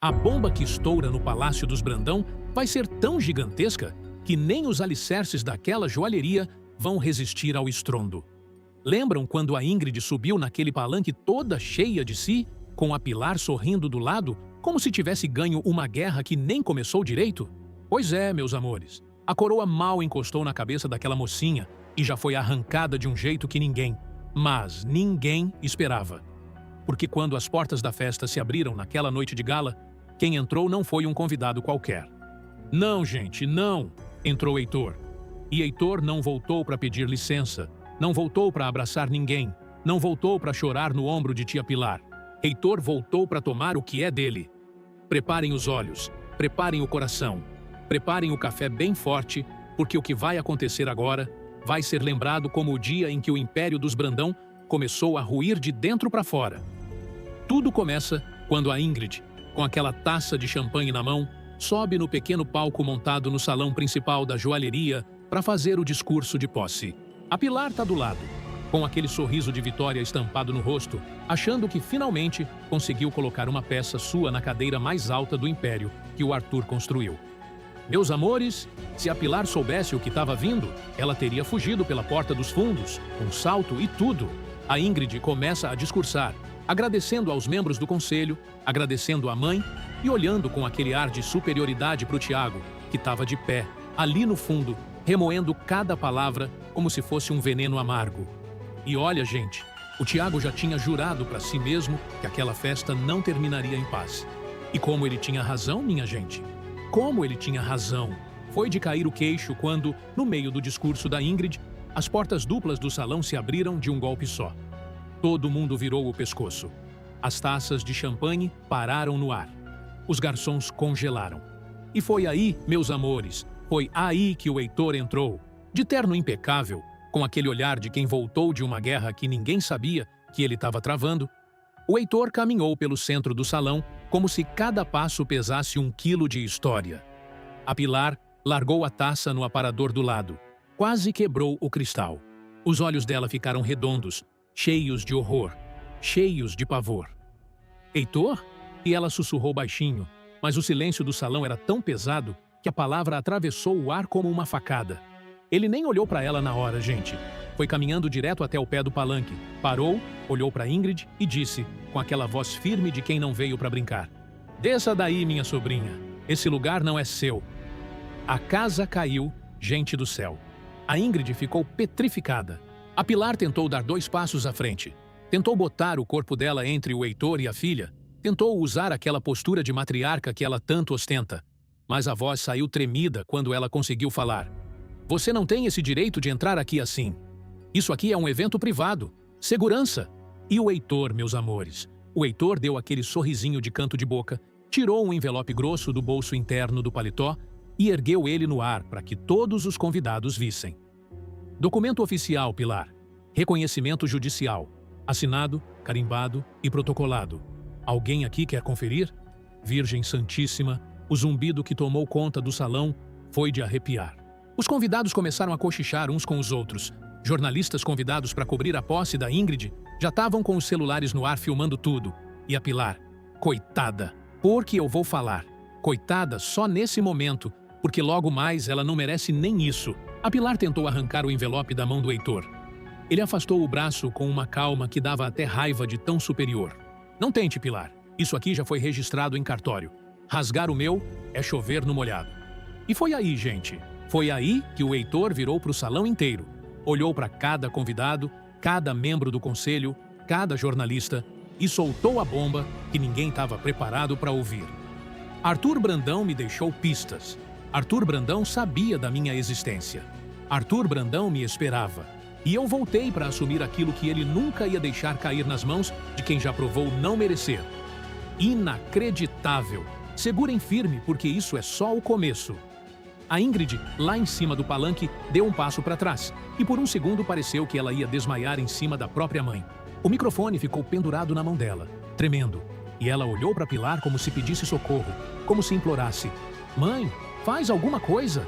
A bomba que estoura no Palácio dos Brandão vai ser tão gigantesca que nem os alicerces daquela joalheria vão resistir ao estrondo. Lembram quando a Ingrid subiu naquele palanque toda cheia de si, com a Pilar sorrindo do lado, como se tivesse ganho uma guerra que nem começou direito? Pois é, meus amores, a coroa mal encostou na cabeça daquela mocinha e já foi arrancada de um jeito que ninguém, mas ninguém esperava. Porque quando as portas da festa se abriram naquela noite de gala, quem entrou não foi um convidado qualquer. Não, gente, não! Entrou Heitor. E Heitor não voltou para pedir licença, não voltou para abraçar ninguém, não voltou para chorar no ombro de tia Pilar. Heitor voltou para tomar o que é dele. Preparem os olhos, preparem o coração, preparem o café bem forte, porque o que vai acontecer agora vai ser lembrado como o dia em que o Império dos Brandão começou a ruir de dentro para fora. Tudo começa quando a Ingrid, com aquela taça de champanhe na mão, sobe no pequeno palco montado no salão principal da joalheria para fazer o discurso de posse. A Pilar está do lado, com aquele sorriso de vitória estampado no rosto, achando que finalmente conseguiu colocar uma peça sua na cadeira mais alta do império que o Arthur construiu. Meus amores, se a Pilar soubesse o que estava vindo, ela teria fugido pela porta dos fundos, com salto e tudo. A Ingrid começa a discursar, agradecendo aos membros do conselho, agradecendo à mãe e olhando com aquele ar de superioridade para o Tiago, que estava de pé, ali no fundo, remoendo cada palavra como se fosse um veneno amargo. E olha, gente, o Tiago já tinha jurado para si mesmo que aquela festa não terminaria em paz. E como ele tinha razão, minha gente? Como ele tinha razão? Foi de cair o queixo quando, no meio do discurso da Ingrid, as portas duplas do salão se abriram de um golpe só. Todo mundo virou o pescoço. As taças de champanhe pararam no ar. Os garçons congelaram. E foi aí, meus amores, foi aí que o Heitor entrou, de terno impecável, com aquele olhar de quem voltou de uma guerra que ninguém sabia que ele estava travando. O Heitor caminhou pelo centro do salão como se cada passo pesasse 1 quilo de história. A Pilar largou a taça no aparador do lado. Quase quebrou o cristal. Os olhos dela ficaram redondos, cheios de horror, cheios de pavor. Heitor? E ela sussurrou baixinho, mas o silêncio do salão era tão pesado que a palavra atravessou o ar como uma facada. Ele nem olhou para ela na hora, gente. Foi caminhando direto até o pé do palanque, parou, olhou para Ingrid e disse, com aquela voz firme de quem não veio para brincar: "Desça daí, minha sobrinha. Esse lugar não é seu." A casa caiu, gente do céu. A Ingrid ficou petrificada. A Pilar tentou dar 2 passos à frente. Tentou botar o corpo dela entre o Heitor e a filha. Tentou usar aquela postura de matriarca que ela tanto ostenta. Mas a voz saiu tremida quando ela conseguiu falar. "Você não tem esse direito de entrar aqui assim. Isso aqui é um evento privado. Segurança." E o Heitor, meus amores. O Heitor deu aquele sorrisinho de canto de boca, tirou um envelope grosso do bolso interno do paletó e ergueu ele no ar para que todos os convidados vissem. Documento oficial, Pilar. Reconhecimento judicial. Assinado, carimbado e protocolado. Alguém aqui quer conferir? Virgem Santíssima, o zumbido que tomou conta do salão foi de arrepiar. Os convidados começaram a cochichar uns com os outros. Jornalistas convidados para cobrir a posse da Ingrid já estavam com os celulares no ar filmando tudo. E a Pilar, coitada, porque eu vou falar. Coitada só nesse momento, porque logo mais ela não merece nem isso. A Pilar tentou arrancar o envelope da mão do Heitor. Ele afastou o braço com uma calma que dava até raiva de tão superior. "Não tente, Pilar. Isso aqui já foi registrado em cartório. Rasgar o meu é chover no molhado." E foi aí, gente. Foi aí que o Heitor virou para o salão inteiro. Olhou para cada convidado, cada membro do conselho, cada jornalista e soltou a bomba que ninguém estava preparado para ouvir. Arthur Brandão me deixou pistas. Arthur Brandão sabia da minha existência. Arthur Brandão me esperava. E eu voltei para assumir aquilo que ele nunca ia deixar cair nas mãos de quem já provou não merecer. Inacreditável! Segurem firme, porque isso é só o começo. A Ingrid, lá em cima do palanque, deu um passo para trás, e por um segundo pareceu que ela ia desmaiar em cima da própria mãe. O microfone ficou pendurado na mão dela, tremendo, e ela olhou para Pilar como se pedisse socorro, como se implorasse: "Mãe, faz alguma coisa!"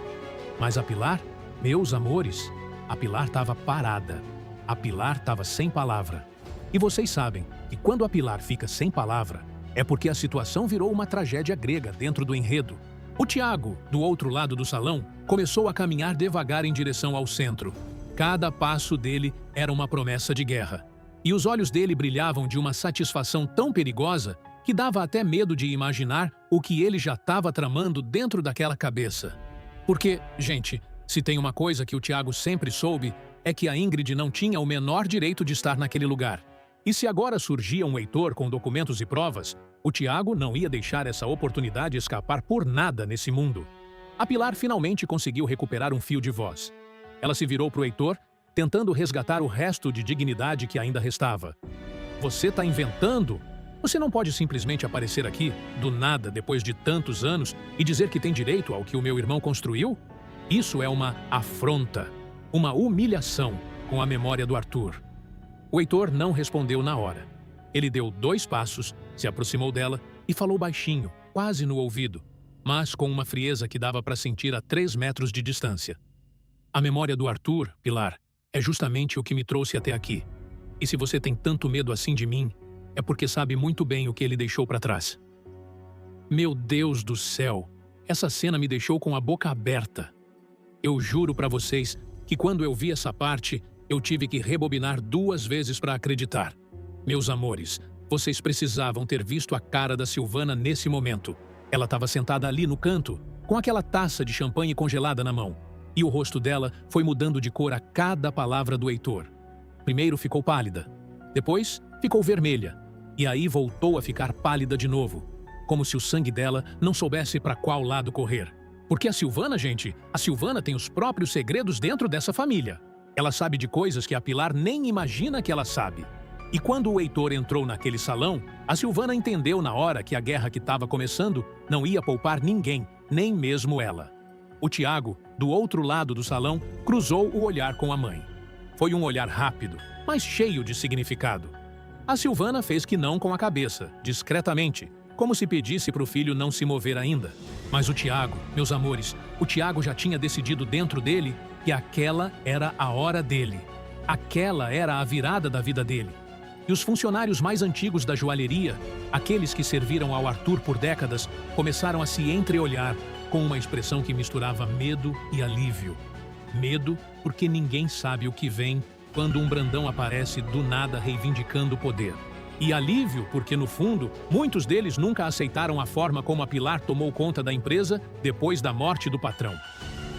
Mas a Pilar, meus amores, a Pilar estava parada. A Pilar estava sem palavra. E vocês sabem que quando a Pilar fica sem palavra, É porque a situação virou uma tragédia grega dentro do enredo. O Tiago, do outro lado do salão, começou a caminhar devagar em direção ao centro. Cada passo dele era uma promessa de guerra. E os olhos dele brilhavam de uma satisfação tão perigosa que dava até medo de imaginar o que ele já estava tramando dentro daquela cabeça. Porque, gente, se tem uma coisa que o Tiago sempre soube, é que a Ingrid não tinha o menor direito de estar naquele lugar. E se agora surgia um Heitor com documentos e provas, o Tiago não ia deixar essa oportunidade escapar por nada nesse mundo. A Pilar finalmente conseguiu recuperar um fio de voz. Ela se virou para o Heitor, tentando resgatar o resto de dignidade que ainda restava. Você está inventando? Você não pode simplesmente aparecer aqui, do nada, depois de tantos anos, e dizer que tem direito ao que o meu irmão construiu? Isso é uma afronta, uma humilhação com a memória do Arthur. O Heitor não respondeu na hora. Ele deu 2 passos, se aproximou dela e falou baixinho, quase no ouvido, mas com uma frieza que dava para sentir a 3 metros de distância. A memória do Arthur, Pilar, é justamente o que me trouxe até aqui. E se você tem tanto medo assim de mim, é porque sabe muito bem o que ele deixou para trás. Meu Deus do céu! Essa cena me deixou com a boca aberta. Eu juro para vocês que quando eu vi essa parte, eu tive que rebobinar 2 vezes para acreditar. Meus amores, vocês precisavam ter visto a cara da Silvana nesse momento. Ela estava sentada ali no canto, com aquela taça de champanhe congelada na mão. E o rosto dela foi mudando de cor a cada palavra do Heitor. Primeiro ficou pálida, depois ficou vermelha, e aí voltou a ficar pálida de novo, como se o sangue dela não soubesse para qual lado correr. Porque a Silvana, gente, a Silvana tem os próprios segredos dentro dessa família. Ela sabe de coisas que a Pilar nem imagina que ela sabe. E quando o Heitor entrou naquele salão, a Silvana entendeu na hora que a guerra que estava começando não ia poupar ninguém, nem mesmo ela. O Tiago, do outro lado do salão, cruzou o olhar com a mãe. Foi um olhar rápido, mas cheio de significado. A Silvana fez que não com a cabeça, discretamente, como se pedisse para o filho não se mover ainda. Mas o Tiago, meus amores, o Tiago já tinha decidido dentro dele que aquela era a hora dele. Aquela era a virada da vida dele. E os funcionários mais antigos da joalheria, aqueles que serviram ao Arthur por décadas, começaram a se entreolhar com uma expressão que misturava medo e alívio. Medo porque ninguém sabe o que vem quando um Brandão aparece do nada reivindicando o poder. E alívio porque, no fundo, muitos deles nunca aceitaram a forma como a Pilar tomou conta da empresa depois da morte do patrão.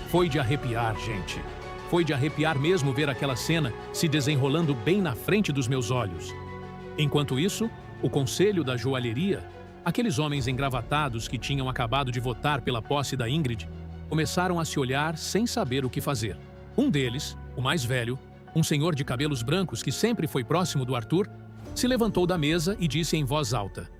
Foi de arrepiar, gente. Foi de arrepiar mesmo ver aquela cena se desenrolando bem na frente dos meus olhos. Enquanto isso, o conselho da joalheria, aqueles homens engravatados que tinham acabado de votar pela posse da Ingrid, começaram a se olhar sem saber o que fazer. Um deles, o mais velho, um senhor de cabelos brancos que sempre foi próximo do Arthur, se levantou da mesa e disse em voz alta: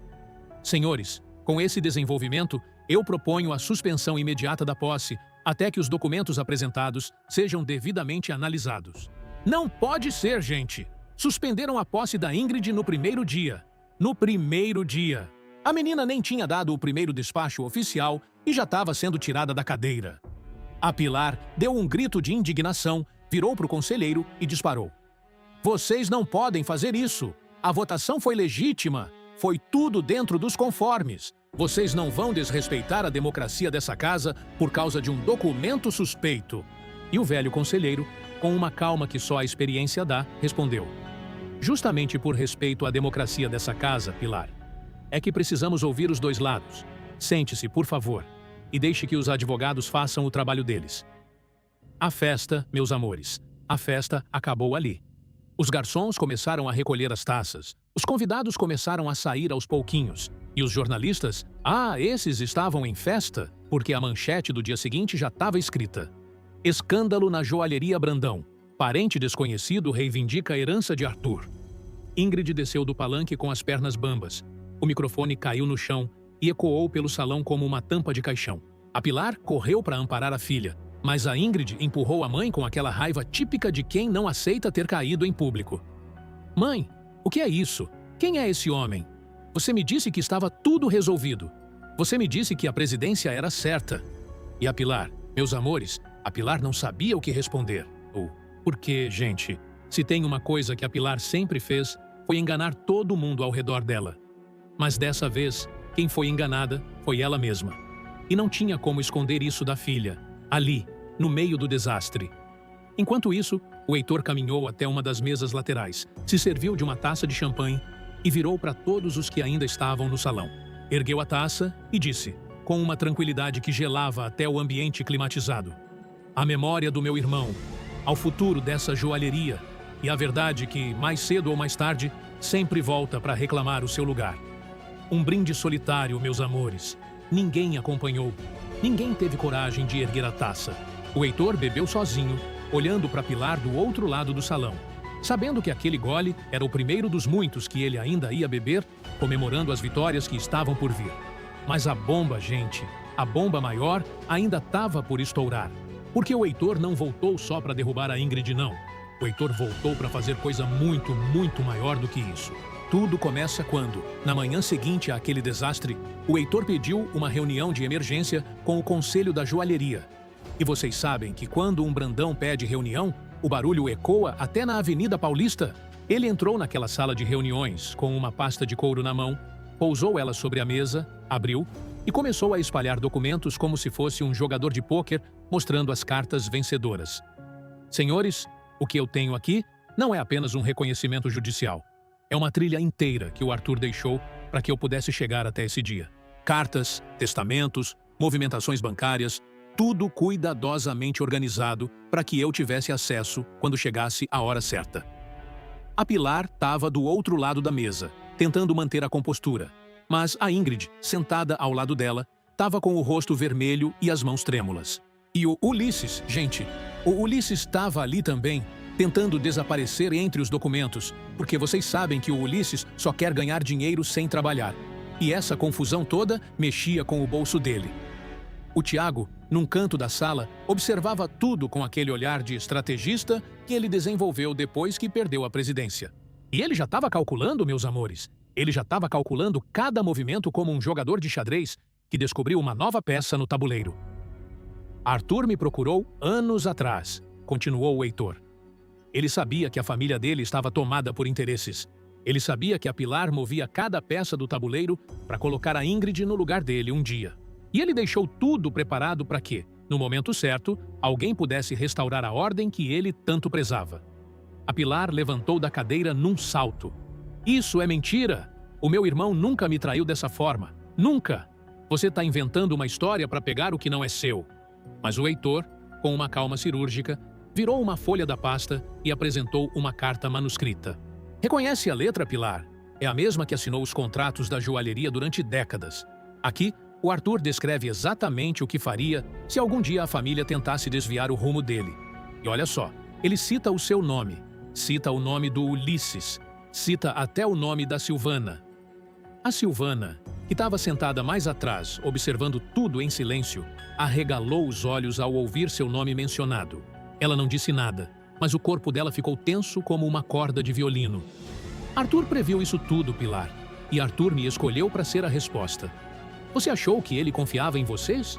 Senhores, com esse desenvolvimento, eu proponho a suspensão imediata da posse até que os documentos apresentados sejam devidamente analisados. Não pode ser, gente! Suspenderam a posse da Ingrid no primeiro dia. No primeiro dia. A menina nem tinha dado o primeiro despacho oficial e já estava sendo tirada da cadeira. A Pilar deu um grito de indignação, virou para o conselheiro e disparou. Vocês não podem fazer isso! A votação foi legítima. Foi tudo dentro dos conformes. Vocês não vão desrespeitar a democracia dessa casa por causa de um documento suspeito. E o velho conselheiro, com uma calma que só a experiência dá, respondeu: Justamente por respeito à democracia dessa casa, Pilar, é que precisamos ouvir os 2 lados. Sente-se, por favor, e deixe que os advogados façam o trabalho deles. A festa, meus amores, a festa acabou ali. Os garçons começaram a recolher as taças, os convidados começaram a sair aos pouquinhos, e os jornalistas, esses estavam em festa, porque a manchete do dia seguinte já estava escrita: Escândalo na joalheria Brandão. Parente desconhecido reivindica a herança de Arthur. Ingrid desceu do palanque com as pernas bambas. O microfone caiu no chão e ecoou pelo salão como uma tampa de caixão. A Pilar correu para amparar a filha, mas a Ingrid empurrou a mãe com aquela raiva típica de quem não aceita ter caído em público. Mãe, o que é isso? Quem é esse homem? Você me disse que estava tudo resolvido. Você me disse que a presidência era certa. E a Pilar, meus amores, a Pilar não sabia o que responder. Porque, gente, se tem uma coisa que a Pilar sempre fez, foi enganar todo mundo ao redor dela. Mas dessa vez, quem foi enganada foi ela mesma. E não tinha como esconder isso da filha, ali, no meio do desastre. Enquanto isso, o Heitor caminhou até uma das mesas laterais, se serviu de uma taça de champanhe e virou para todos os que ainda estavam no salão. Ergueu a taça e disse, com uma tranquilidade que gelava até o ambiente climatizado: "À memória do meu irmão, ao futuro dessa joalheria e à verdade que, mais cedo ou mais tarde, sempre volta para reclamar o seu lugar. Um brinde solitário, meus amores. Ninguém acompanhou. Ninguém teve coragem de erguer a taça." O Heitor bebeu sozinho, olhando para Pilar do outro lado do salão, sabendo que aquele gole era o primeiro dos muitos que ele ainda ia beber, comemorando as vitórias que estavam por vir. Mas a bomba, gente, a bomba maior ainda estava por estourar. Porque o Heitor não voltou só para derrubar a Ingrid, não. O Heitor voltou para fazer coisa muito, muito maior do que isso. Tudo começa quando, na manhã seguinte àquele desastre, o Heitor pediu uma reunião de emergência com o Conselho da Joalheria. E vocês sabem que quando um Brandão pede reunião, o barulho ecoa até na Avenida Paulista. Ele entrou naquela sala de reuniões com uma pasta de couro na mão, pousou ela sobre a mesa, abriu e começou a espalhar documentos como se fosse um jogador de pôquer mostrando as cartas vencedoras. Senhores, o que eu tenho aqui não é apenas um reconhecimento judicial. É uma trilha inteira que o Arthur deixou para que eu pudesse chegar até esse dia. Cartas, testamentos, movimentações bancárias, tudo cuidadosamente organizado para que eu tivesse acesso quando chegasse a hora certa. A Pilar estava do outro lado da mesa, tentando manter a compostura, mas a Ingrid, sentada ao lado dela, estava com o rosto vermelho e as mãos trêmulas. E o Ulisses, gente, o Ulisses estava ali também, tentando desaparecer entre os documentos, porque vocês sabem que o Ulisses só quer ganhar dinheiro sem trabalhar. E essa confusão toda mexia com o bolso dele. O Tiago, num canto da sala, observava tudo com aquele olhar de estrategista que ele desenvolveu depois que perdeu a presidência. E ele já estava calculando, meus amores. Ele já estava calculando cada movimento como um jogador de xadrez que descobriu uma nova peça no tabuleiro. Arthur me procurou anos atrás, continuou o Heitor. Ele sabia que a família dele estava tomada por interesses. Ele sabia que a Pilar movia cada peça do tabuleiro para colocar a Ingrid no lugar dele um dia. E ele deixou tudo preparado para que, no momento certo, alguém pudesse restaurar a ordem que ele tanto prezava. A Pilar levantou da cadeira num salto. "Isso é mentira! O meu irmão nunca me traiu dessa forma. Nunca! Você está inventando uma história para pegar o que não é seu." Mas o Heitor, com uma calma cirúrgica, virou uma folha da pasta e apresentou uma carta manuscrita. "Reconhece a letra, Pilar? É a mesma que assinou os contratos da joalheria durante décadas. Aqui, o Arthur descreve exatamente o que faria se algum dia a família tentasse desviar o rumo dele. E olha só, ele cita o seu nome, cita o nome do Ulisses, cita até o nome da Silvana. A Silvana, que estava sentada mais atrás, observando tudo em silêncio, arregalou os olhos ao ouvir seu nome mencionado. Ela não disse nada, mas o corpo dela ficou tenso como uma corda de violino. Arthur previu isso tudo, Pilar, e Arthur me escolheu para ser a resposta. Você achou que ele confiava em vocês?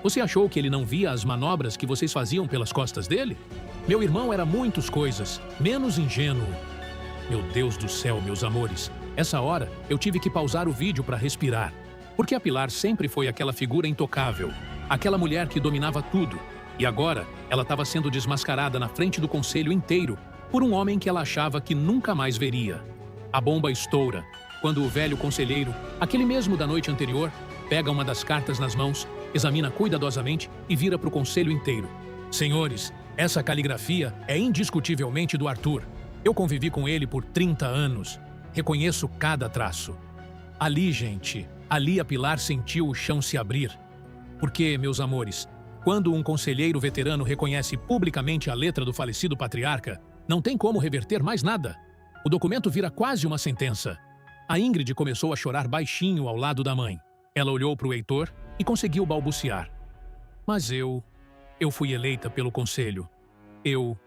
Você achou que ele não via as manobras que vocês faziam pelas costas dele? Meu irmão era muitas coisas, menos ingênuo. Meu Deus do céu, meus amores, essa hora eu tive que pausar o vídeo para respirar, porque a Pilar sempre foi aquela figura intocável, aquela mulher que dominava tudo, e agora ela estava sendo desmascarada na frente do conselho inteiro por um homem que ela achava que nunca mais veria. A bomba estoura quando o velho conselheiro, aquele mesmo da noite anterior, pega uma das cartas nas mãos, examina cuidadosamente e vira para o conselho inteiro. Senhores, essa caligrafia é indiscutivelmente do Arthur. Eu convivi com ele por 30 anos. Reconheço cada traço. Ali, gente, ali a Pilar sentiu o chão se abrir. Porque, meus amores, quando um conselheiro veterano reconhece publicamente a letra do falecido patriarca, não tem como reverter mais nada. O documento vira quase uma sentença. A Ingrid começou a chorar baixinho ao lado da mãe. Ela olhou para o Heitor e conseguiu balbuciar. Mas eu fui eleita pelo conselho. Eu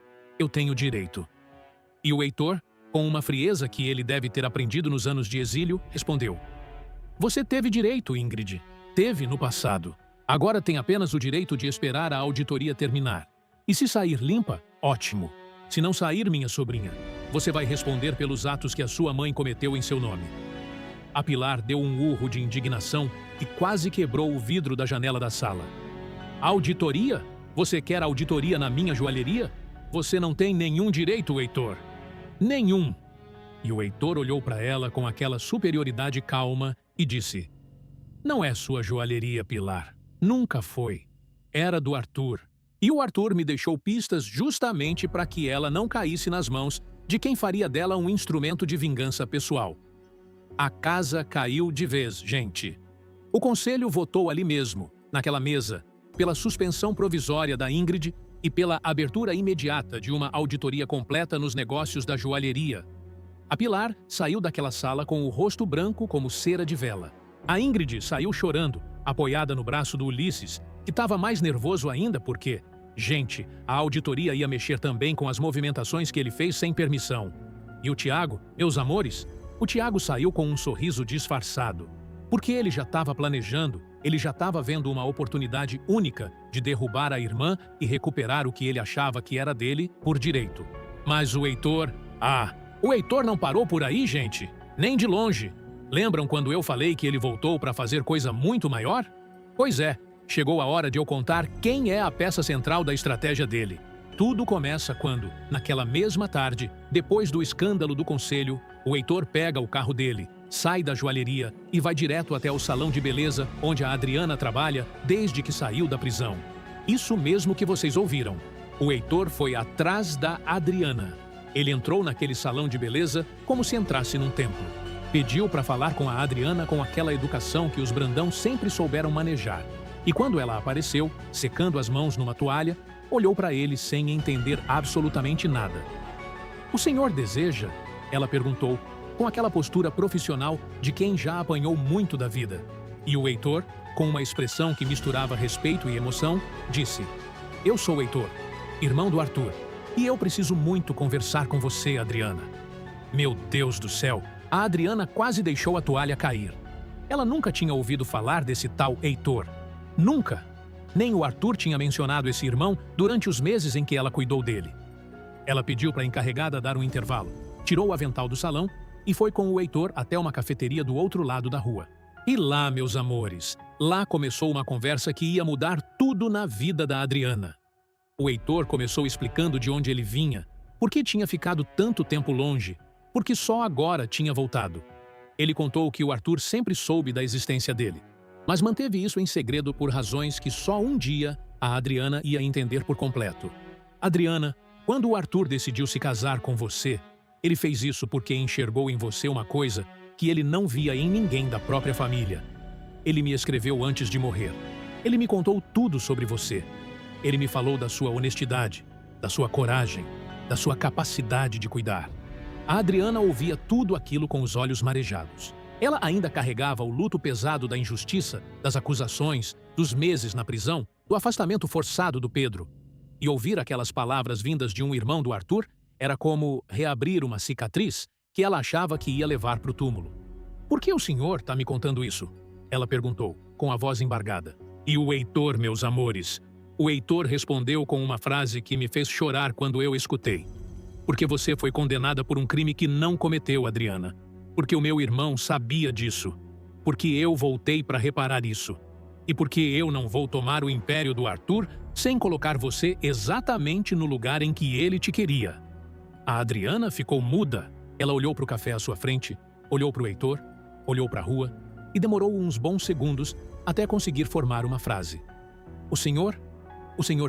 tenho direito. E o Heitor, com uma frieza que ele deve ter aprendido nos anos de exílio, respondeu. Você teve direito, Ingrid. Teve no passado. Agora tem apenas o direito de esperar a auditoria terminar. E se sair limpa, ótimo. Se não sair, minha sobrinha, você vai responder pelos atos que a sua mãe cometeu em seu nome. A Pilar deu um urro de indignação e quase quebrou o vidro da janela da sala. Auditoria? Você quer auditoria na minha joalheria? Você não tem nenhum direito, Heitor. Nenhum. E o Heitor olhou para ela com aquela superioridade calma e disse: Não é sua joalheria, Pilar. Nunca foi. Era do Arthur. E o Arthur me deixou pistas justamente para que ela não caísse nas mãos de quem faria dela um instrumento de vingança pessoal. A casa caiu de vez, gente. O conselho votou ali mesmo, naquela mesa, pela suspensão provisória da Ingrid e pela abertura imediata de uma auditoria completa nos negócios da joalheria. A Pilar saiu daquela sala com o rosto branco como cera de vela. A Ingrid saiu chorando, apoiada no braço do Ulisses, que estava mais nervoso ainda porque, gente, a auditoria ia mexer também com as movimentações que ele fez sem permissão. E o Tiago, meus amores, o Tiago saiu com um sorriso disfarçado. Porque ele já estava planejando, ele já estava vendo uma oportunidade única de derrubar a irmã e recuperar o que ele achava que era dele por direito. Mas o Heitor... o Heitor não parou por aí, gente. Nem de longe. Lembram quando eu falei que ele voltou para fazer coisa muito maior? Pois é, chegou a hora de eu contar quem é a peça central da estratégia dele. Tudo começa quando, naquela mesma tarde, depois do escândalo do conselho, o Heitor pega o carro dele, sai da joalheria e vai direto até o salão de beleza onde a Adriana trabalha desde que saiu da prisão. Isso mesmo que vocês ouviram. O Heitor foi atrás da Adriana. Ele entrou naquele salão de beleza como se entrasse num templo. Pediu para falar com a Adriana com aquela educação que os Brandão sempre souberam manejar. E quando ela apareceu, secando as mãos numa toalha, olhou para ele sem entender absolutamente nada. "O senhor deseja?" ela perguntou, com aquela postura profissional de quem já apanhou muito da vida. E o Heitor, com uma expressão que misturava respeito e emoção, disse: "Eu sou Heitor, irmão do Arthur, e eu preciso muito conversar com você, Adriana." Meu Deus do céu, a Adriana quase deixou a toalha cair. Ela nunca tinha ouvido falar desse tal Heitor. Nunca. Nem o Arthur tinha mencionado esse irmão durante os meses em que ela cuidou dele. Ela pediu para a encarregada dar um intervalo, tirou o avental do salão e foi com o Heitor até uma cafeteria do outro lado da rua. E lá, meus amores, lá começou uma conversa que ia mudar tudo na vida da Adriana. O Heitor começou explicando de onde ele vinha, por que tinha ficado tanto tempo longe, porque só agora tinha voltado. Ele contou que o Arthur sempre soube da existência dele, mas manteve isso em segredo por razões que só um dia a Adriana ia entender por completo. "Adriana, quando o Arthur decidiu se casar com você, ele fez isso porque enxergou em você uma coisa que ele não via em ninguém da própria família. Ele me escreveu antes de morrer. Ele me contou tudo sobre você. Ele me falou da sua honestidade, da sua coragem, da sua capacidade de cuidar." A Adriana ouvia tudo aquilo com os olhos marejados. Ela ainda carregava o luto pesado da injustiça, das acusações, dos meses na prisão, do afastamento forçado do Pedro. E ouvir aquelas palavras vindas de um irmão do Arthur era como reabrir uma cicatriz que ela achava que ia levar para o túmulo. "Por que o senhor está me contando isso?" ela perguntou, com a voz embargada. E o Heitor, meus amores, o Heitor respondeu com uma frase que me fez chorar quando eu escutei. "Porque você foi condenada por um crime que não cometeu, Adriana. Porque o meu irmão sabia disso. Porque eu voltei para reparar isso. E porque eu não vou tomar o império do Arthur sem colocar você exatamente no lugar em que ele te queria." A Adriana ficou muda. Ela olhou para o café à sua frente, olhou para o Heitor, olhou para a rua e demorou uns bons segundos até conseguir formar uma frase. O senhor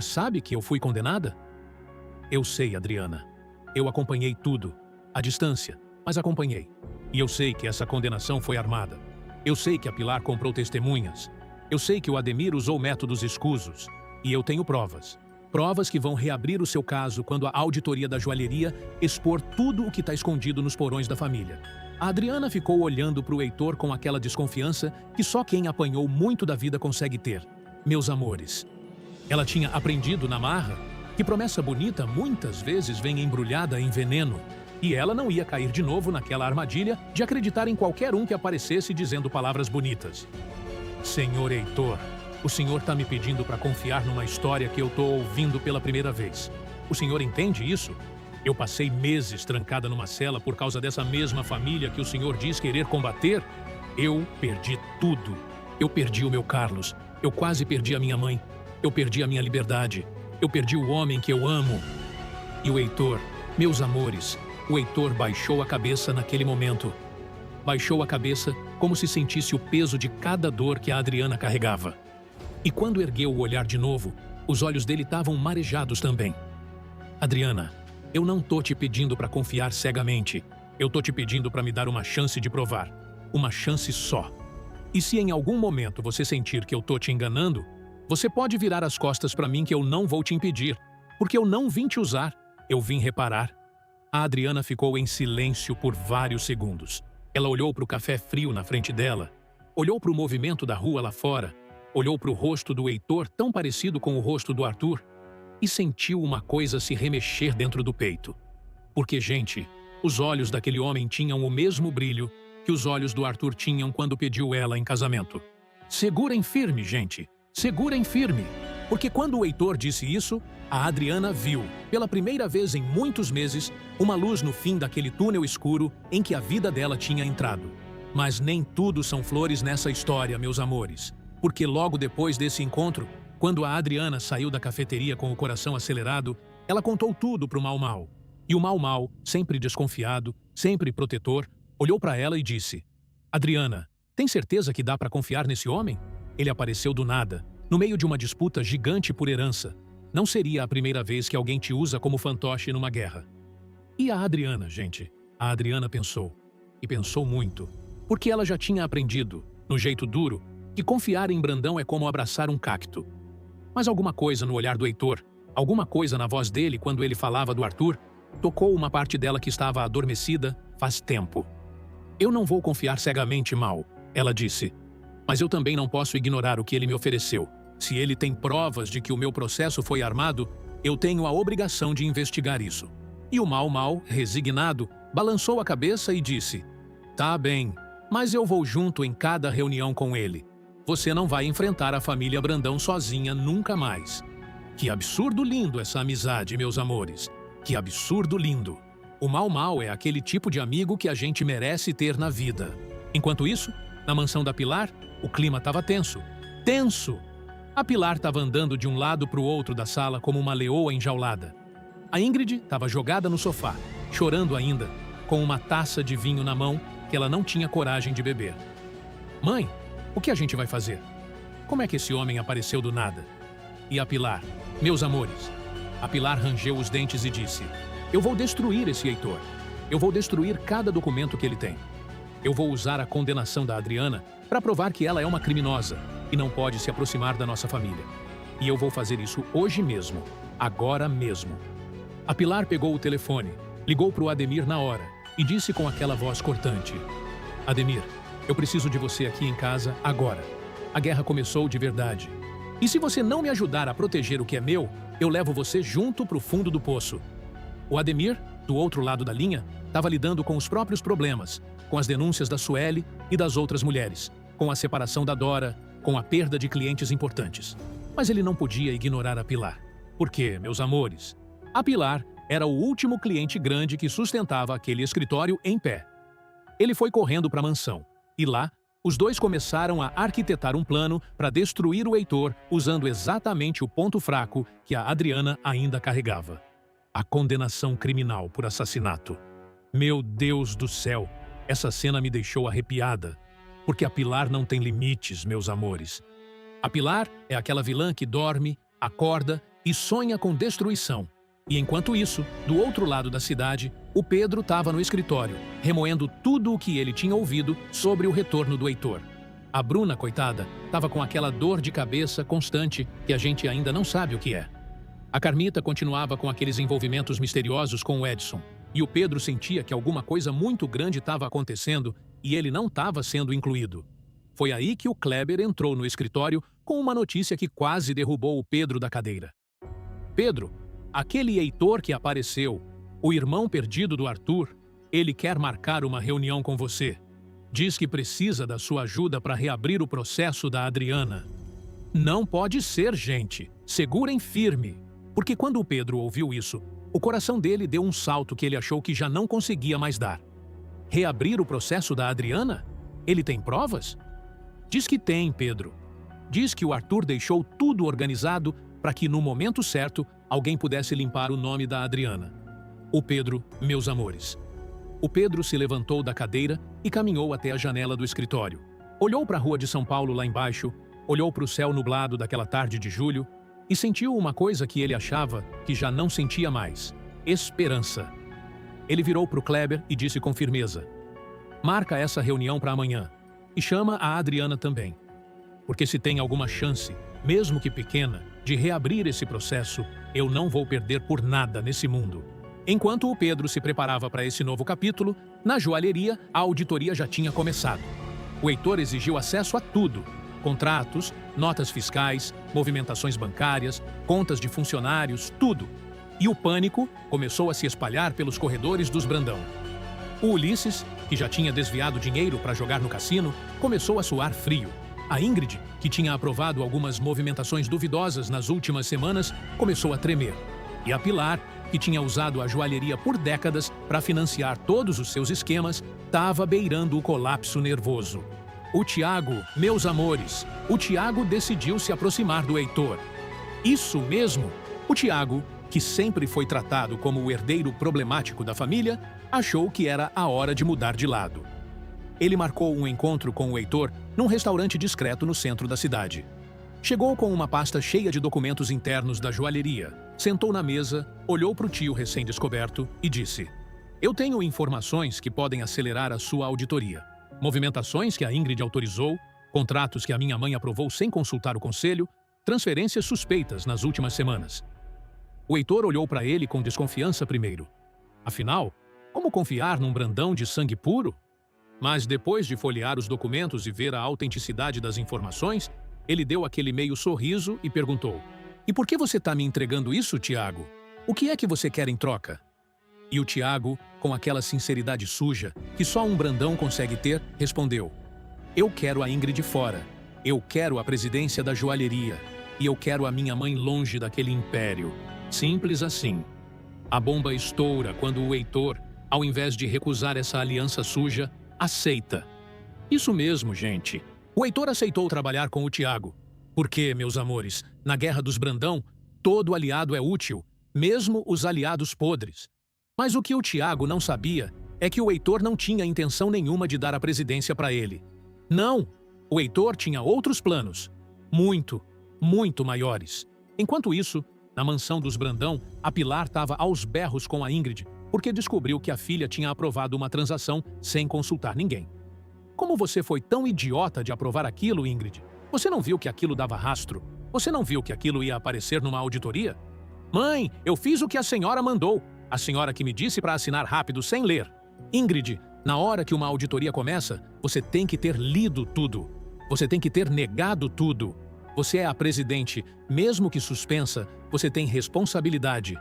sabe que eu fui condenada?" "Eu sei, Adriana. Eu acompanhei tudo. À distância, mas acompanhei. E eu sei que essa condenação foi armada. Eu sei que a Pilar comprou testemunhas. Eu sei que o Ademir usou métodos escusos. E eu tenho provas. Provas que vão reabrir o seu caso quando a auditoria da joalheria expor tudo o que está escondido nos porões da família." A Adriana ficou olhando para o Heitor com aquela desconfiança que só quem apanhou muito da vida consegue ter. Meus amores, ela tinha aprendido na marra que promessa bonita muitas vezes vem embrulhada em veneno. E ela não ia cair de novo naquela armadilha de acreditar em qualquer um que aparecesse dizendo palavras bonitas. "Senhor Heitor, o senhor está me pedindo para confiar numa história que eu estou ouvindo pela primeira vez. O senhor entende isso? Eu passei meses trancada numa cela por causa dessa mesma família que o senhor diz querer combater. Eu perdi tudo. Eu perdi o meu Carlos. Eu quase perdi a minha mãe. Eu perdi a minha liberdade. Eu perdi o homem que eu amo. E o Heitor, meus amores, o Heitor baixou a cabeça naquele momento. Baixou a cabeça como se sentisse o peso de cada dor que a Adriana carregava. E quando ergueu o olhar de novo, os olhos dele estavam marejados também. Adriana, eu não tô te pedindo para confiar cegamente. Eu tô te pedindo para me dar uma chance de provar. Uma chance só. E se em algum momento você sentir que eu tô te enganando, você pode virar as costas para mim que eu não vou te impedir, porque eu não vim te usar, eu vim reparar. A Adriana ficou em silêncio por vários segundos. Ela olhou para o café frio na frente dela, olhou para o movimento da rua lá fora, olhou para o rosto do Heitor tão parecido com o rosto do Arthur e sentiu uma coisa se remexer dentro do peito. Porque, gente, os olhos daquele homem tinham o mesmo brilho que os olhos do Arthur tinham quando pediu ela em casamento. Segurem firme, gente. Segurem firme. Porque quando o Heitor disse isso, a Adriana viu, pela primeira vez em muitos meses, uma luz no fim daquele túnel escuro em que a vida dela tinha entrado. Mas nem tudo são flores nessa história, meus amores. Porque logo depois desse encontro, quando a Adriana saiu da cafeteria com o coração acelerado, ela contou tudo pro Mau Mau. E o Mau Mau, sempre desconfiado, sempre protetor, olhou para ela e disse: Adriana, tem certeza que dá para confiar nesse homem? Ele apareceu do nada, no meio de uma disputa gigante por herança. Não seria a primeira vez que alguém te usa como fantoche numa guerra. E a Adriana, gente? A Adriana pensou. E pensou muito. Porque ela já tinha aprendido, no jeito duro, que confiar em Brandão é como abraçar um cacto. Mas alguma coisa no olhar do Heitor, alguma coisa na voz dele quando ele falava do Arthur, tocou uma parte dela que estava adormecida faz tempo. Eu não vou confiar cegamente, Mal, ela disse. Mas eu também não posso ignorar o que ele me ofereceu. Se ele tem provas de que o meu processo foi armado, eu tenho a obrigação de investigar isso. E o Mau Mau, resignado, balançou a cabeça e disse: Tá bem, mas eu vou junto em cada reunião com ele. Você não vai enfrentar a família Brandão sozinha nunca mais. Que absurdo lindo essa amizade, meus amores. Que absurdo lindo. O Mau Mau é aquele tipo de amigo que a gente merece ter na vida. Enquanto isso, na mansão da Pilar, o clima estava tenso. Tenso! A Pilar estava andando de um lado para o outro da sala como uma leoa enjaulada. A Ingrid estava jogada no sofá, chorando ainda, com uma taça de vinho na mão que ela não tinha coragem de beber. Mãe, o que a gente vai fazer? Como é que esse homem apareceu do nada? E a Pilar? Meus amores. A Pilar rangeu os dentes e disse: Eu vou destruir esse Heitor. Eu vou destruir cada documento que ele tem. Eu vou usar a condenação da Adriana para provar que ela é uma criminosa e não pode se aproximar da nossa família. E eu vou fazer isso hoje mesmo, agora mesmo. A Pilar pegou o telefone, ligou para o Ademir na hora e disse com aquela voz cortante: Ademir, eu preciso de você aqui em casa agora. A guerra começou de verdade. E se você não me ajudar a proteger o que é meu, eu levo você junto para o fundo do poço. O Ademir, do outro lado da linha, estava lidando com os próprios problemas, com as denúncias da Sueli e das outras mulheres, com a separação da Dora, com a perda de clientes importantes. Mas ele não podia ignorar a Pilar. Porque, meus amores, a Pilar era o último cliente grande que sustentava aquele escritório em pé. Ele foi correndo para a mansão, e lá, os dois começaram a arquitetar um plano para destruir o Heitor usando exatamente o ponto fraco que a Adriana ainda carregava. A condenação criminal por assassinato. Meu Deus do céu, essa cena me deixou arrepiada. Porque a Pilar não tem limites, meus amores. A Pilar é aquela vilã que dorme, acorda e sonha com destruição. E enquanto isso, do outro lado da cidade, o Pedro estava no escritório, remoendo tudo o que ele tinha ouvido sobre o retorno do Heitor. A Bruna, coitada, estava com aquela dor de cabeça constante que a gente ainda não sabe o que é. A Carmita continuava com aqueles envolvimentos misteriosos com o Edson, e o Pedro sentia que alguma coisa muito grande estava acontecendo e ele não estava sendo incluído. Foi aí que o Kleber entrou no escritório com uma notícia que quase derrubou o Pedro da cadeira. Pedro, aquele Heitor que apareceu, o irmão perdido do Arthur, ele quer marcar uma reunião com você. Diz que precisa da sua ajuda para reabrir o processo da Adriana. Não pode ser, gente. Segurem firme. Porque quando o Pedro ouviu isso, o coração dele deu um salto que ele achou que já não conseguia mais dar. Reabrir o processo da Adriana? Ele tem provas? Diz que tem, Pedro. Diz que o Arthur deixou tudo organizado para que, no momento certo, alguém pudesse limpar o nome da Adriana. O Pedro, meus amores. O Pedro se levantou da cadeira e caminhou até a janela do escritório. Olhou para a rua de São Paulo lá embaixo, olhou para o céu nublado daquela tarde de julho e sentiu uma coisa que ele achava que já não sentia mais: esperança. Ele virou para o Kleber e disse com firmeza: marca essa reunião para amanhã e chama a Adriana também. Porque se tem alguma chance, mesmo que pequena, de reabrir esse processo, eu não vou perder por nada nesse mundo. Enquanto o Pedro se preparava para esse novo capítulo, na joalheria a auditoria já tinha começado. O Heitor exigiu acesso a tudo: contratos, notas fiscais, movimentações bancárias, contas de funcionários, tudo. E o pânico começou a se espalhar pelos corredores dos Brandão. O Ulisses, que já tinha desviado dinheiro para jogar no cassino, começou a suar frio. A Ingrid, que tinha aprovado algumas movimentações duvidosas nas últimas semanas, começou a tremer. E a Pilar, que tinha usado a joalheria por décadas para financiar todos os seus esquemas, estava beirando o colapso nervoso. O Tiago, meus amores, o Tiago decidiu se aproximar do Heitor. Isso mesmo, o Tiago, que sempre foi tratado como o herdeiro problemático da família, achou que era a hora de mudar de lado. Ele marcou um encontro com o Heitor num restaurante discreto no centro da cidade. Chegou com uma pasta cheia de documentos internos da joalheria, sentou na mesa, olhou para o tio recém-descoberto e disse: eu tenho informações que podem acelerar a sua auditoria. Movimentações que a Ingrid autorizou, contratos que a minha mãe aprovou sem consultar o conselho, transferências suspeitas nas últimas semanas. O Heitor olhou para ele com desconfiança primeiro. Afinal, como confiar num Brandão de sangue puro? Mas depois de folhear os documentos e ver a autenticidade das informações, ele deu aquele meio sorriso e perguntou: e por que você está me entregando isso, Tiago? O que é que você quer em troca? E o Tiago, com aquela sinceridade suja que só um Brandão consegue ter, respondeu: eu quero a Ingrid fora. Eu quero a presidência da joalheria. E eu quero a minha mãe longe daquele império. Simples assim. A bomba estoura quando o Heitor, ao invés de recusar essa aliança suja, aceita. Isso mesmo, gente. O Heitor aceitou trabalhar com o Tiago. Porque, meus amores, na Guerra dos Brandão, todo aliado é útil, mesmo os aliados podres. Mas o que o Tiago não sabia é que o Heitor não tinha intenção nenhuma de dar a presidência para ele. Não! O Heitor tinha outros planos. Muito, muito maiores. Enquanto isso, na mansão dos Brandão, a Pilar estava aos berros com a Ingrid, porque descobriu que a filha tinha aprovado uma transação sem consultar ninguém. Como você foi tão idiota de aprovar aquilo, Ingrid? Você não viu que aquilo dava rastro? Você não viu que aquilo ia aparecer numa auditoria? Mãe, eu fiz o que a senhora mandou. A senhora que me disse para assinar rápido sem ler. Ingrid, na hora que uma auditoria começa, você tem que ter lido tudo. Você tem que ter negado tudo. Você é a presidente, mesmo que suspensa, você tem responsabilidade.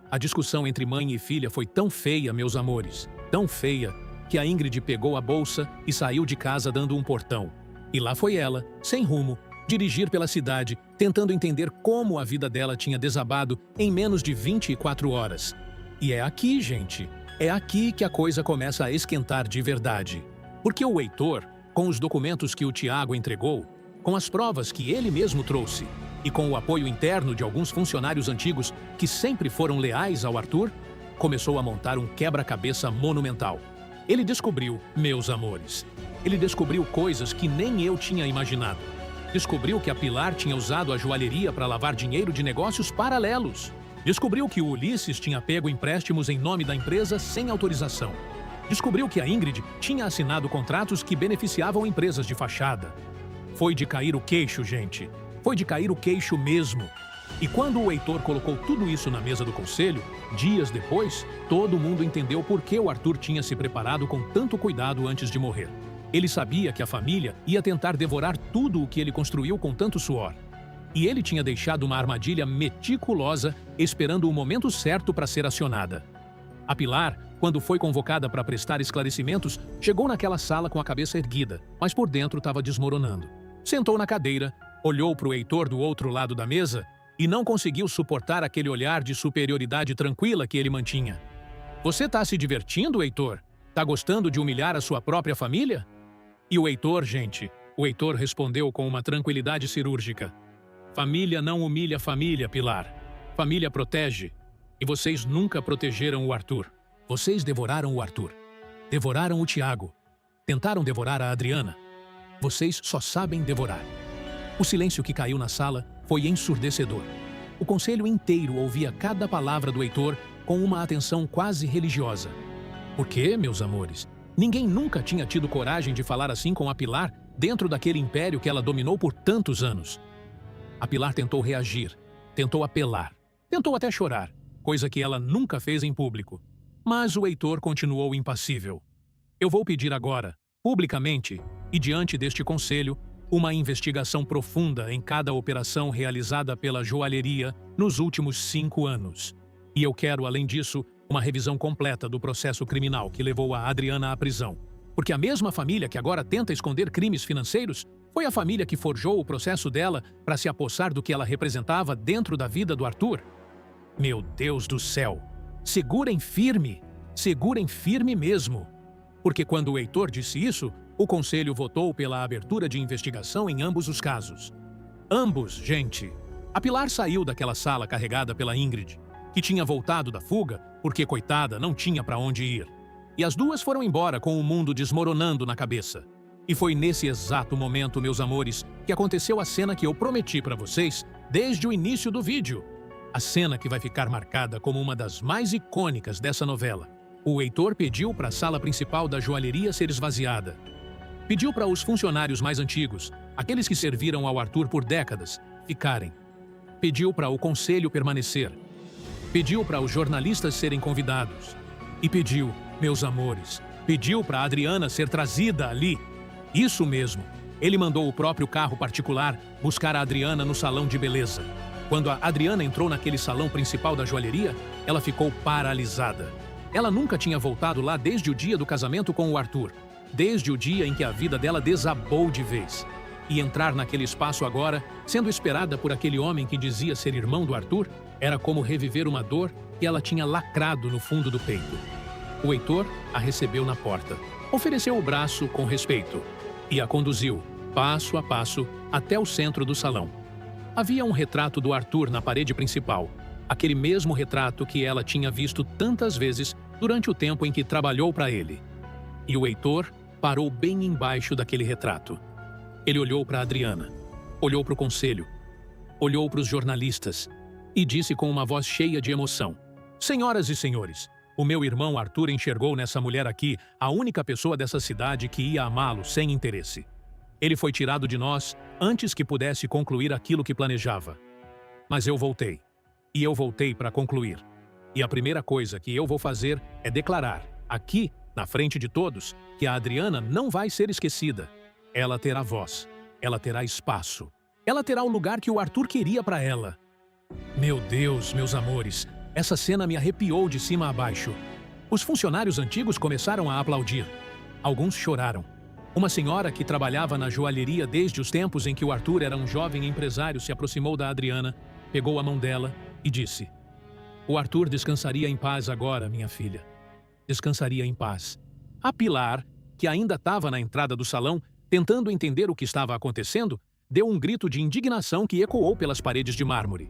A discussão entre mãe e filha foi tão feia, meus amores, tão feia, que a Ingrid pegou a bolsa e saiu de casa dando um portão. E lá foi ela, sem rumo, dirigir pela cidade, tentando entender como a vida dela tinha desabado em menos de 24 horas. E é aqui, gente, é aqui que a coisa começa a esquentar de verdade. Porque o Heitor, com os documentos que o Tiago entregou, com as provas que ele mesmo trouxe e com o apoio interno de alguns funcionários antigos que sempre foram leais ao Arthur, começou a montar um quebra-cabeça monumental. Ele descobriu, meus amores, ele descobriu coisas que nem eu tinha imaginado. Descobriu que a Pilar tinha usado a joalheria para lavar dinheiro de negócios paralelos. Descobriu que o Ulisses tinha pego empréstimos em nome da empresa sem autorização. Descobriu que a Ingrid tinha assinado contratos que beneficiavam empresas de fachada. Foi de cair o queixo, gente. Foi de cair o queixo mesmo. E quando o Heitor colocou tudo isso na mesa do conselho, dias depois, todo mundo entendeu por que o Arthur tinha se preparado com tanto cuidado antes de morrer. Ele sabia que a família ia tentar devorar tudo o que ele construiu com tanto suor. E ele tinha deixado uma armadilha meticulosa, esperando o momento certo para ser acionada. A Pilar, quando foi convocada para prestar esclarecimentos, chegou naquela sala com a cabeça erguida, mas por dentro estava desmoronando. Sentou na cadeira, olhou para o Heitor do outro lado da mesa e não conseguiu suportar aquele olhar de superioridade tranquila que ele mantinha. Você está se divertindo, Heitor? Tá gostando de humilhar a sua própria família? E o Heitor, gente, o Heitor respondeu com uma tranquilidade cirúrgica. Família não humilha família, Pilar. Família protege. E vocês nunca protegeram o Arthur. Vocês devoraram o Arthur. Devoraram o Tiago. Tentaram devorar a Adriana. Vocês só sabem devorar. O silêncio que caiu na sala foi ensurdecedor. O conselho inteiro ouvia cada palavra do Heitor com uma atenção quase religiosa. Por quê, meus amores? Ninguém nunca tinha tido coragem de falar assim com a Pilar dentro daquele império que ela dominou por tantos anos. A Pilar tentou reagir, tentou apelar, tentou até chorar, coisa que ela nunca fez em público. Mas o Heitor continuou impassível. Eu vou pedir agora, publicamente e diante deste conselho, uma investigação profunda em cada operação realizada pela joalheria nos últimos 5 anos. E eu quero, além disso, uma revisão completa do processo criminal que levou a Adriana à prisão. Porque a mesma família que agora tenta esconder crimes financeiros foi a família que forjou o processo dela para se apossar do que ela representava dentro da vida do Arthur. Meu Deus do céu! Segurem firme mesmo. Porque quando o Heitor disse isso, o conselho votou pela abertura de investigação em ambos os casos. Ambos, gente. A Pilar saiu daquela sala carregada pela Ingrid, que tinha voltado da fuga porque, coitada, não tinha para onde ir. E as duas foram embora com o mundo desmoronando na cabeça. E foi nesse exato momento, meus amores, que aconteceu a cena que eu prometi para vocês desde o início do vídeo. A cena que vai ficar marcada como uma das mais icônicas dessa novela. O Heitor pediu para a sala principal da joalheria ser esvaziada. Pediu para os funcionários mais antigos, aqueles que serviram ao Arthur por décadas, ficarem. Pediu para o conselho permanecer. Pediu para os jornalistas serem convidados. E pediu, meus amores, pediu para a Adriana ser trazida ali. Isso mesmo, ele mandou o próprio carro particular buscar a Adriana no salão de beleza. Quando a Adriana entrou naquele salão principal da joalheria, ela ficou paralisada. Ela nunca tinha voltado lá desde o dia do casamento com o Arthur. Desde o dia em que a vida dela desabou de vez. E entrar naquele espaço agora, sendo esperada por aquele homem que dizia ser irmão do Arthur, era como reviver uma dor que ela tinha lacrado no fundo do peito. O Heitor a recebeu na porta, ofereceu o braço com respeito e a conduziu, passo a passo, até o centro do salão. Havia um retrato do Arthur na parede principal, aquele mesmo retrato que ela tinha visto tantas vezes durante o tempo em que trabalhou para ele. E o Heitor parou bem embaixo daquele retrato. Ele olhou para Adriana, olhou para o conselho, olhou para os jornalistas e disse com uma voz cheia de emoção: Senhoras e senhores, o meu irmão Arthur enxergou nessa mulher aqui a única pessoa dessa cidade que ia amá-lo sem interesse. Ele foi tirado de nós antes que pudesse concluir aquilo que planejava. Mas eu voltei. E eu voltei para concluir. E a primeira coisa que eu vou fazer é declarar, aqui, na frente de todos, que a Adriana não vai ser esquecida. Ela terá voz. Ela terá espaço. Ela terá o lugar que o Arthur queria para ela. Meu Deus, meus amores, essa cena me arrepiou de cima a baixo. Os funcionários antigos começaram a aplaudir. Alguns choraram. Uma senhora que trabalhava na joalheria desde os tempos em que o Arthur era um jovem empresário se aproximou da Adriana, pegou a mão dela e disse: O Arthur descansaria em paz agora, minha filha. Descansaria em paz. A Pilar, que ainda estava na entrada do salão, tentando entender o que estava acontecendo, deu um grito de indignação que ecoou pelas paredes de mármore.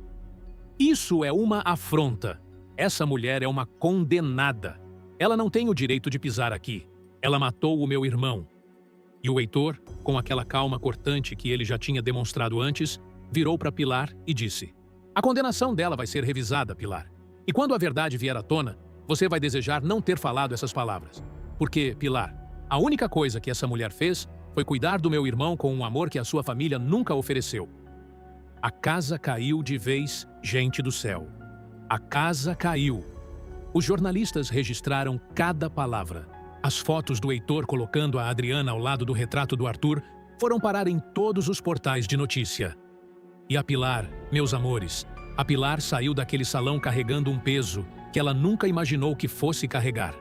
Isso é uma afronta. Essa mulher é uma condenada. Ela não tem o direito de pisar aqui. Ela matou o meu irmão. E o Heitor, com aquela calma cortante que ele já tinha demonstrado antes, virou para Pilar e disse: A condenação dela vai ser revisada, Pilar. E quando a verdade vier à tona, você vai desejar não ter falado essas palavras. Porque, Pilar, a única coisa que essa mulher fez foi cuidar do meu irmão com um amor que a sua família nunca ofereceu. A casa caiu de vez, gente do céu. A casa caiu. Os jornalistas registraram cada palavra. As fotos do Heitor colocando a Adriana ao lado do retrato do Arthur foram parar em todos os portais de notícia. E a Pilar, meus amores, a Pilar saiu daquele salão carregando um peso que ela nunca imaginou que fosse carregar.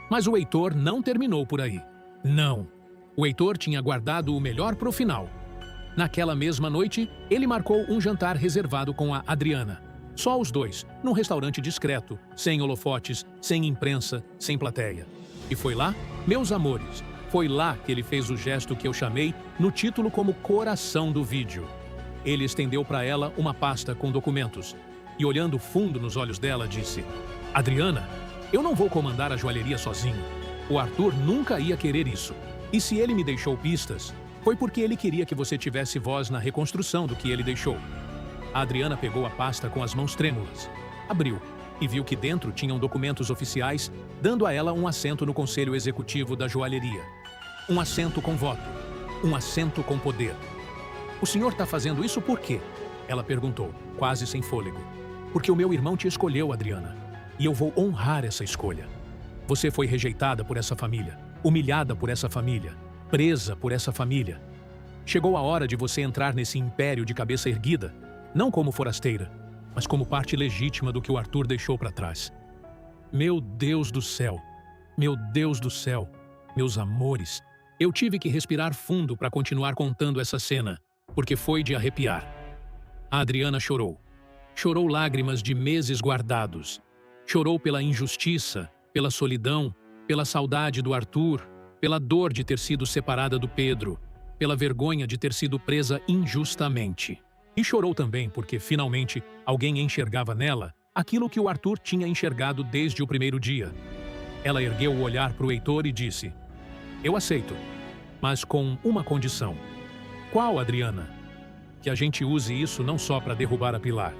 Mas o Heitor não terminou por aí. Não. O Heitor tinha guardado o melhor para o final. Naquela mesma noite, ele marcou um jantar reservado com a Adriana. Só os dois, num restaurante discreto, sem holofotes, sem imprensa, sem plateia. E foi lá, meus amores, Foi lá que ele fez o gesto que eu chamei no título como coração do vídeo. Ele estendeu para ela uma pasta com documentos e, olhando fundo nos olhos dela, disse: Adriana, eu não vou comandar a joalheria sozinho. O Arthur nunca ia querer isso. E se ele me deixou pistas, foi porque ele queria que você tivesse voz na reconstrução do que ele deixou. A Adriana pegou a pasta com as mãos trêmulas, abriu e viu que dentro tinham documentos oficiais, dando a ela um assento no conselho executivo da joalheria. Um assento com voto, um assento com poder. O senhor está fazendo isso por quê? Ela perguntou, quase sem fôlego. Porque o meu irmão te escolheu, Adriana. E eu vou honrar essa escolha. Você foi rejeitada por essa família, humilhada por essa família, presa por essa família. Chegou a hora de você entrar nesse império de cabeça erguida, não como forasteira, mas como parte legítima do que o Arthur deixou para trás. Meu Deus do céu, meu Deus do céu, meus amores, eu tive que respirar fundo para continuar contando essa cena, porque foi de arrepiar. A Adriana chorou. Chorou lágrimas de meses guardados. Chorou pela injustiça, pela solidão, pela saudade do Arthur, pela dor de ter sido separada do Pedro, pela vergonha de ter sido presa injustamente. E chorou também porque, finalmente, alguém enxergava nela aquilo que o Arthur tinha enxergado desde o primeiro dia. Ela ergueu o olhar para o Heitor e disse: Eu aceito, mas com uma condição. Qual, Adriana? Que a gente use isso não só para derrubar a Pilar.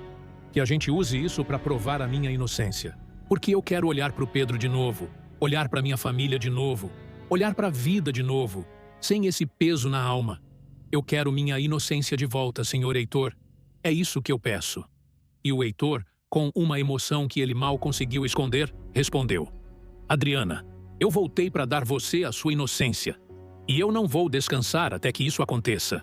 Que a gente use isso para provar a minha inocência. Porque eu quero olhar para o Pedro de novo, olhar para minha família de novo, olhar para a vida de novo, sem esse peso na alma. Eu quero minha inocência de volta, senhor Heitor. É isso que eu peço. E o Heitor, com uma emoção que ele mal conseguiu esconder, respondeu: Adriana, eu voltei para dar você a sua inocência. E eu não vou descansar até que isso aconteça.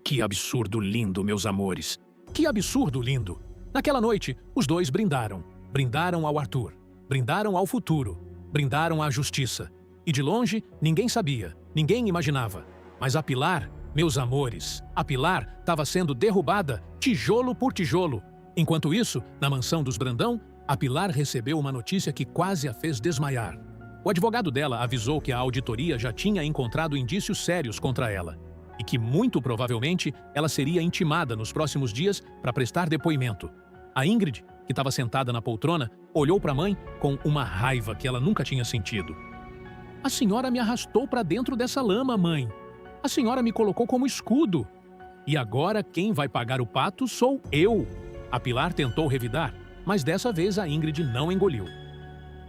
Que absurdo lindo, meus amores. Que absurdo lindo. Naquela noite, os dois brindaram. Brindaram ao Arthur. Brindaram ao futuro. Brindaram à justiça. E de longe, ninguém sabia, ninguém imaginava. Mas a Pilar, meus amores, a Pilar estava sendo derrubada tijolo por tijolo. Enquanto isso, na mansão dos Brandão, a Pilar recebeu uma notícia que quase a fez desmaiar. O advogado dela avisou que a auditoria já tinha encontrado indícios sérios contra ela e que, muito provavelmente, ela seria intimada nos próximos dias para prestar depoimento. A Ingrid, que estava sentada na poltrona, olhou para a mãe com uma raiva que ela nunca tinha sentido. A senhora me arrastou para dentro dessa lama, mãe. A senhora me colocou como escudo. E agora quem vai pagar o pato sou eu. A Pilar tentou revidar, mas dessa vez a Ingrid não engoliu.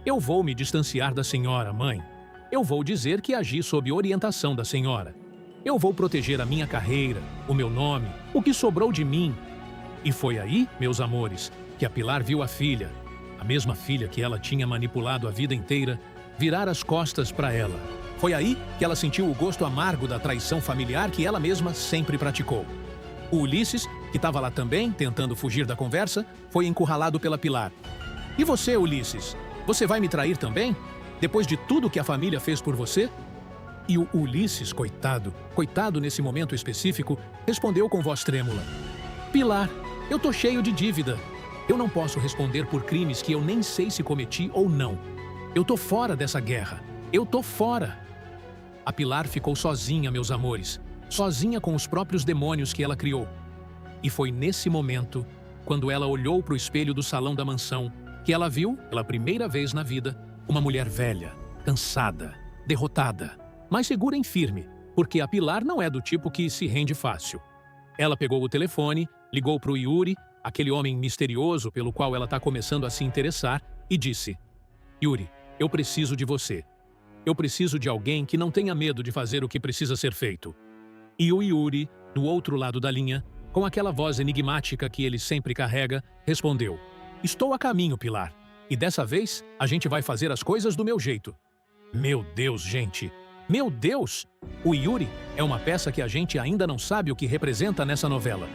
Eu vou me distanciar da senhora, mãe. Eu vou dizer que agi sob orientação da senhora. Eu vou proteger a minha carreira, o meu nome, o que sobrou de mim. E foi aí, meus amores, que a Pilar viu a filha, a mesma filha que ela tinha manipulado a vida inteira, virar as costas para ela. Foi aí que ela sentiu o gosto amargo da traição familiar que ela mesma sempre praticou. O Ulisses, que estava lá também, tentando fugir da conversa, foi encurralado pela Pilar. E você, Ulisses? Você vai me trair também? Depois de tudo que a família fez por você? E o Ulisses, coitado nesse momento específico, respondeu com voz trêmula: Pilar, eu tô cheio de dívida. Eu não posso responder por crimes que eu nem sei se cometi ou não. Eu tô fora dessa guerra. Eu tô fora. A Pilar ficou sozinha, meus amores. Sozinha com os próprios demônios que ela criou. E foi nesse momento, quando ela olhou para o espelho do salão da mansão, que ela viu, pela primeira vez na vida, uma mulher velha, cansada, derrotada, mas segura e firme, porque a Pilar não é do tipo que se rende fácil. Ela pegou o telefone, ligou para o Yuri, aquele homem misterioso pelo qual ela está começando a se interessar, e disse: Yuri, eu preciso de você. Eu preciso de alguém que não tenha medo de fazer o que precisa ser feito. E o Yuri, do outro lado da linha, com aquela voz enigmática que ele sempre carrega, respondeu: Estou a caminho, Pilar. E dessa vez, a gente vai fazer as coisas do meu jeito. Meu Deus, gente! Meu Deus! O Yuri é uma peça que a gente ainda não sabe o que representa nessa novela.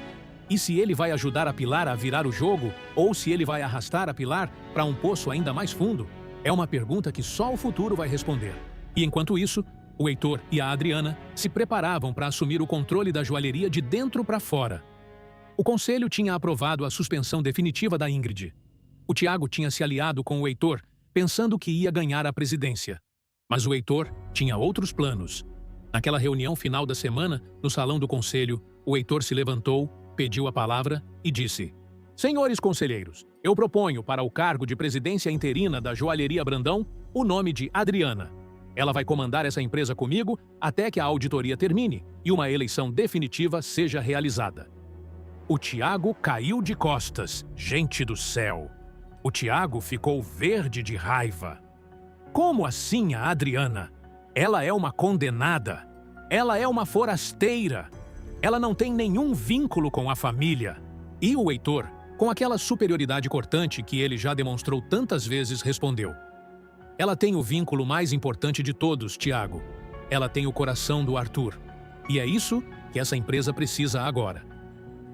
E se ele vai ajudar a Pilar a virar o jogo, ou se ele vai arrastar a Pilar para um poço ainda mais fundo, é uma pergunta que só o futuro vai responder. E enquanto isso, o Heitor e a Adriana se preparavam para assumir o controle da joalheria de dentro para fora. O conselho tinha aprovado a suspensão definitiva da Ingrid. O Tiago tinha se aliado com o Heitor, pensando que ia ganhar a presidência. Mas o Heitor tinha outros planos. Naquela reunião final da semana, no salão do conselho, o Heitor se levantou, pediu a palavra e disse: Senhores conselheiros, eu proponho para o cargo de presidência interina da Joalheria Brandão o nome de Adriana. Ela vai comandar essa empresa comigo até que a auditoria termine e uma eleição definitiva seja realizada. O Tiago caiu de costas. Gente do céu! O Tiago ficou verde de raiva. Como assim a Adriana? Ela é uma condenada. Ela é uma forasteira. Ela não tem nenhum vínculo com a família. E o Heitor, com aquela superioridade cortante que ele já demonstrou tantas vezes, respondeu: Ela tem o vínculo mais importante de todos, Tiago. Ela tem o coração do Arthur. E é isso que essa empresa precisa agora.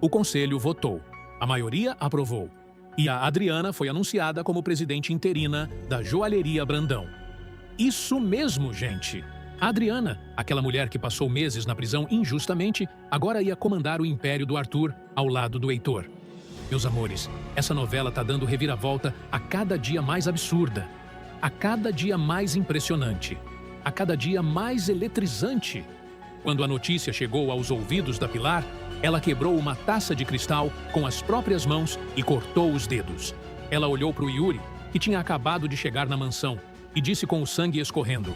O conselho votou. A maioria aprovou. E a Adriana foi anunciada como presidente interina da Joalheria Brandão. Isso mesmo, gente! A Adriana, aquela mulher que passou meses na prisão injustamente, agora ia comandar o império do Arthur ao lado do Heitor. Meus amores, essa novela tá dando reviravolta a cada dia mais absurda, a cada dia mais impressionante, a cada dia mais eletrizante. Quando a notícia chegou aos ouvidos da Pilar, ela quebrou uma taça de cristal com as próprias mãos e cortou os dedos. Ela olhou para o Yuri, que tinha acabado de chegar na mansão, e disse com o sangue escorrendo: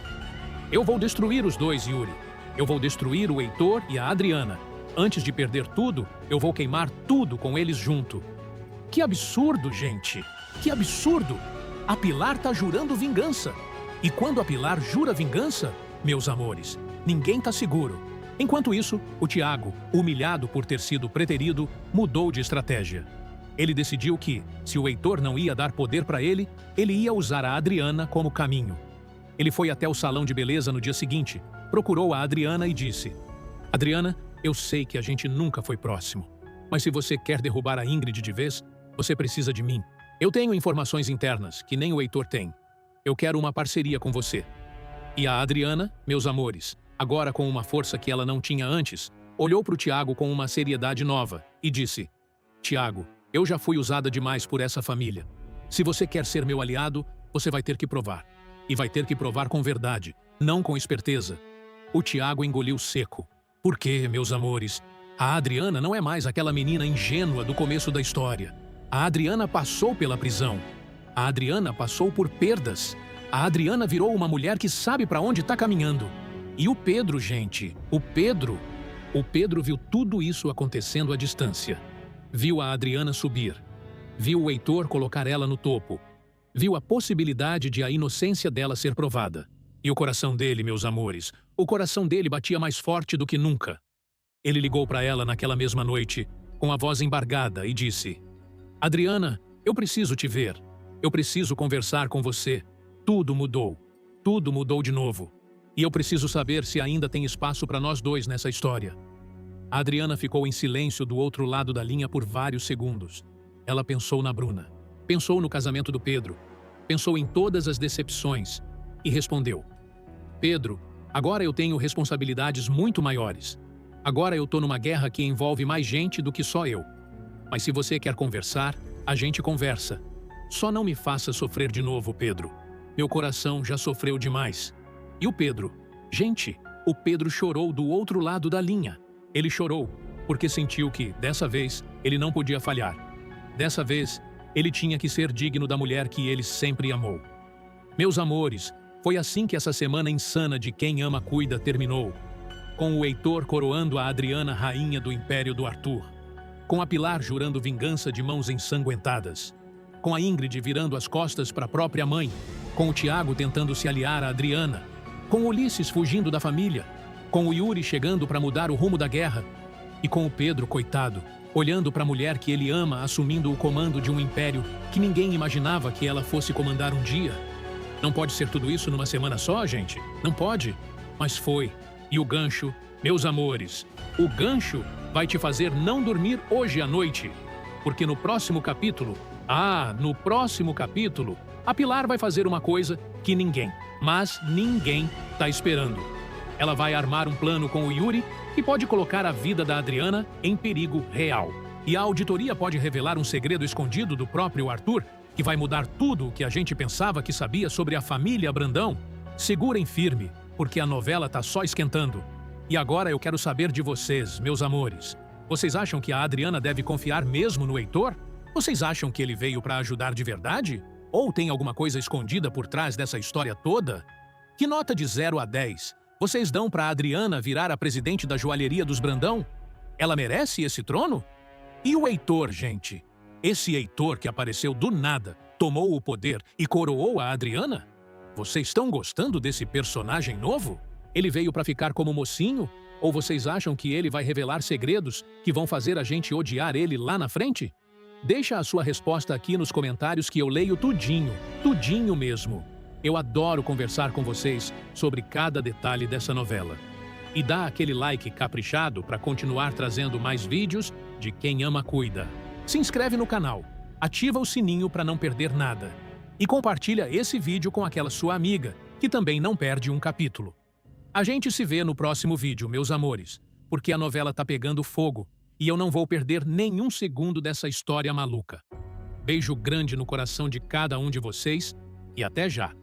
Eu vou destruir os dois, Yuri. Eu vou destruir o Heitor e a Adriana. Antes de perder tudo, eu vou queimar tudo com eles junto. Que absurdo, gente! Que absurdo! A Pilar tá jurando vingança. E quando a Pilar jura vingança, meus amores, ninguém tá seguro. Enquanto isso, o Tiago, humilhado por ter sido preterido, mudou de estratégia. Ele decidiu que, se o Heitor não ia dar poder para ele ia usar a Adriana como caminho. Ele foi até o salão de beleza no dia seguinte, procurou a Adriana e disse: Adriana, eu sei que a gente nunca foi próximo, mas se você quer derrubar a Ingrid de vez, você precisa de mim. Eu tenho informações internas que nem o Heitor tem. Eu quero uma parceria com você. E a Adriana, meus amores, agora com uma força que ela não tinha antes, olhou para o Tiago com uma seriedade nova e disse: Tiago, eu já fui usada demais por essa família. Se você quer ser meu aliado, você vai ter que provar. E vai ter que provar com verdade, não com esperteza. O Tiago engoliu seco. Porque, meus amores, a Adriana não é mais aquela menina ingênua do começo da história. A Adriana passou pela prisão. A Adriana passou por perdas. A Adriana virou uma mulher que sabe para onde está caminhando. E o Pedro, gente, o Pedro viu tudo isso acontecendo à distância. Viu a Adriana subir. Viu o Heitor colocar ela no topo. Viu a possibilidade de a inocência dela ser provada. E o coração dele, meus amores, o coração dele batia mais forte do que nunca. Ele ligou para ela naquela mesma noite, com a voz embargada, e disse: Adriana, eu preciso te ver. Eu preciso conversar com você. Tudo mudou. Tudo mudou de novo. E eu preciso saber se ainda tem espaço para nós dois nessa história. A Adriana ficou em silêncio do outro lado da linha por vários segundos. Ela pensou na Bruna. Pensou no casamento do Pedro. Pensou em todas as decepções. E respondeu: Pedro, agora eu tenho responsabilidades muito maiores. Agora eu tô numa guerra que envolve mais gente do que só eu. Mas se você quer conversar, a gente conversa. Só não me faça sofrer de novo, Pedro. Meu coração já sofreu demais. E o Pedro? Gente, o Pedro chorou do outro lado da linha. Ele chorou porque sentiu que, dessa vez, ele não podia falhar. Dessa vez, ele tinha que ser digno da mulher que ele sempre amou. Meus amores, foi assim que essa semana insana de Quem Ama Cuida terminou. Com o Heitor coroando a Adriana rainha do império do Arthur. Com a Pilar jurando vingança de mãos ensanguentadas. Com a Ingrid virando as costas para a própria mãe. Com o Tiago tentando se aliar a Adriana. Com Ulisses fugindo da família. Com o Yuri chegando para mudar o rumo da guerra. E com o Pedro, coitado, olhando para a mulher que ele ama assumindo o comando de um império que ninguém imaginava que ela fosse comandar um dia. Não pode ser tudo isso numa semana só, gente? Não pode. Mas foi. E o gancho, meus amores, o gancho vai te fazer não dormir hoje à noite. Porque no próximo capítulo, a Pilar vai fazer uma coisa que ninguém, mas ninguém tá esperando. Ela vai armar um plano com o Yuri que pode colocar a vida da Adriana em perigo real. E a auditoria pode revelar um segredo escondido do próprio Arthur, que vai mudar tudo o que a gente pensava que sabia sobre a família Brandão. Segurem firme, porque a novela tá só esquentando. E agora eu quero saber de vocês, meus amores. Vocês acham que a Adriana deve confiar mesmo no Heitor? Vocês acham que ele veio para ajudar de verdade? Ou tem alguma coisa escondida por trás dessa história toda? Que nota de 0 a 10 vocês dão para a Adriana virar a presidente da joalheria dos Brandão? Ela merece esse trono? E o Heitor, gente? Esse Heitor que apareceu do nada, tomou o poder e coroou a Adriana? Vocês estão gostando desse personagem novo? Ele veio para ficar como mocinho? Ou vocês acham que ele vai revelar segredos que vão fazer a gente odiar ele lá na frente? Deixa a sua resposta aqui nos comentários que eu leio tudinho, tudinho mesmo. Eu adoro conversar com vocês sobre cada detalhe dessa novela. E dá aquele like caprichado para continuar trazendo mais vídeos de Quem Ama Cuida. Se inscreve no canal, ativa o sininho para não perder nada. E compartilha esse vídeo com aquela sua amiga, que também não perde um capítulo. A gente se vê no próximo vídeo, meus amores, porque a novela tá pegando fogo e eu não vou perder nenhum segundo dessa história maluca. Beijo grande no coração de cada um de vocês e até já!